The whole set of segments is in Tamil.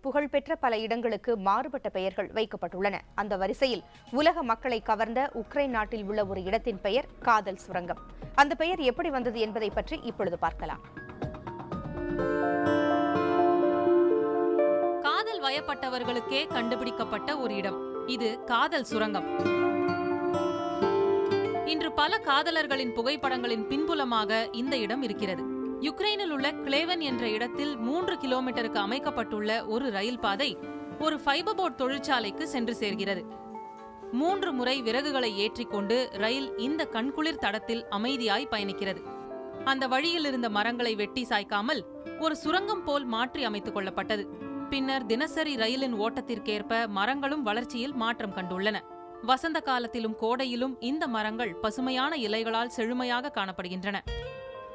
புகழ்பெற்ற பல இடங்களுக்கு மாறுபட்ட பெயர்கள் வைக்கப்பட்டுள்ளன. அந்த வரிசையில் உலக மக்களை கவர்ந்த உக்ரைன் நாட்டில் உள்ள ஒரு இடத்தின் பெயர் காதல் சுரங்கம். அந்த பெயர் எப்படி வந்தது என்பதை பற்றி இப்பொழுது பார்க்கலாம். காதல் வயப்பட்டவர்களுக்கே கண்டுபிடிக்கப்பட்ட ஒரு இடம் இது காதல் சுரங்கம். இன்று பல காதலர்களின் புகைப்படங்களின் பின்புலமாக இந்த இடம் இருக்கிறது. யுக்ரைனில் உள்ள கிளேவன் என்ற இடத்தில் 3 கிலோமீட்டருக்கு அமைக்கப்பட்டுள்ள ஒரு ரயில் பாதை ஒரு ஃபைபர் போர்ட் தொழிற்சாலைக்கு சென்று சேர்கிறது. 3 முறை விறகுகளை ஏற்றிக்கொண்டு ரயில் இந்த கண்குளிர் தடத்தில் அமைதியாய் பயணிக்கிறது. அந்த வழியில் இருந்த மரங்களை வெட்டி சாய்க்காமல் ஒரு சுரங்கம் போல் மாற்றி அமைத்துக் கொள்ளப்பட்டது. பின்னர் தினசரி ரயிலின் ஓட்டத்திற்கேற்ப மரங்களும் வளர்ச்சியில் மாற்றம் கண்டுள்ளன. வசந்த காலத்திலும் கோடையிலும் இந்த மரங்கள் பசுமையான இலைகளால் செழுமையாக காணப்படுகின்றன.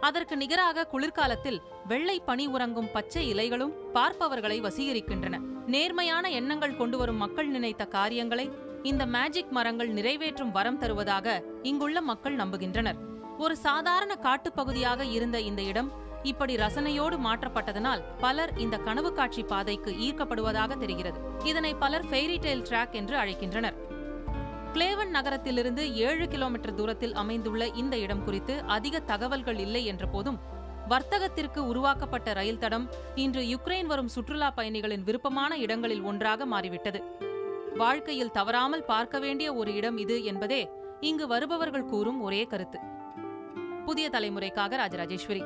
அதற்கு நிகராக குளிர்காலத்தில் வெள்ளை பனி உறங்கும் பச்சை இலைகளும் பார்ப்பவர்களை வசீகரிக்கின்றன. நேர்மையான எண்ணங்கள் கொண்டு வரும் மக்கள் நினைத்த காரியங்களை இந்த மேஜிக் மரங்கள் நிறைவேற்றும் வரம் தருவதாக இங்குள்ள மக்கள் நம்புகின்றனர். ஒரு சாதாரண காட்டுப்பகுதியாக இருந்த இந்த இடம் இப்படி ரசனையோடு மாற்றப்பட்டதனால் பலர் இந்த கனவு காட்சி பாதைக்கு ஈர்க்கப்படுவதாக தெரிகிறது. இதனை பலர் ஃபெய்ரி டெய்ல் ட்ராக் என்று அழைக்கின்றனர். கிளேவன் நகரத்திலிருந்து 7 கிலோமீட்டர் தூரத்தில் அமைந்துள்ள இந்த இடம் குறித்து அதிக தகவல்கள் இல்லை என்ற போதும் வர்த்தகத்திற்கு உருவாக்கப்பட்ட ரயில் தடம் இன்று யுக்ரைன் வரும் சுற்றுலா பயணிகளின் விருப்பமான இடங்களில் ஒன்றாக மாறிவிட்டது. வாழ்க்கையில் தவறாமல் பார்க்க வேண்டிய ஒரு இடம் இது என்பதே இங்கு வருபவர்கள் கூறும் ஒரே கருத்து. புதிய தலைமுறைக்காக ராஜராஜேஸ்வரி.